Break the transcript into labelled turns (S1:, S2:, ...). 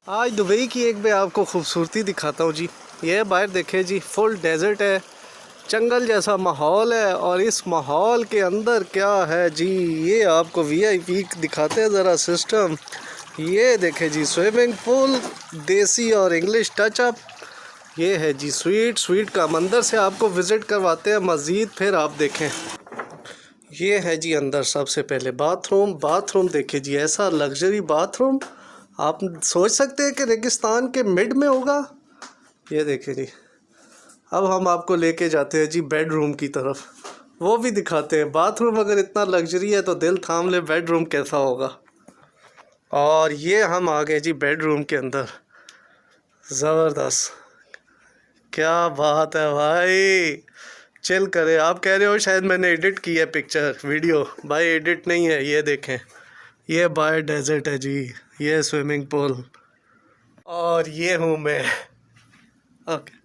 S1: आज दुबई की एक मैं आपको खूबसूरती दिखाता हूँ जी। ये बाहर देखे जी, फुल डेजर्ट है, जंगल जैसा माहौल है। और इस माहौल के अंदर क्या है जी, ये आपको वीआईपी दिखाते हैं ज़रा सिस्टम। ये देखे जी, स्विमिंग पूल, देसी और इंग्लिश टचअप। ये है जी स्वीट का मंदिर से आपको विज़िट करवाते हैं मज़ीद। फिर आप देखें, ये है जी अंदर सबसे पहले बाथरूम देखे जी, ऐसा लग्जरी बाथरूम आप सोच सकते हैं कि रेगिस्तान के मिड में होगा। ये देखें जी, अब हम आपको लेके जाते हैं जी बेडरूम की तरफ, वो भी दिखाते हैं। बाथरूम अगर इतना लग्जरी है तो दिल थाम ले, बेडरूम कैसा होगा। और ये हम आ गए जी बेडरूम के अंदर। ज़बरदस्त, क्या बात है भाई, चिल करे। आप कह रहे हो शायद मैंने एडिट की है पिक्चर वीडियो, भाई एडिट नहीं है। ये देखें, ये बाय डेजर्ट है जी, ये स्विमिंग पूल, और ये हूँ मैं। ओके।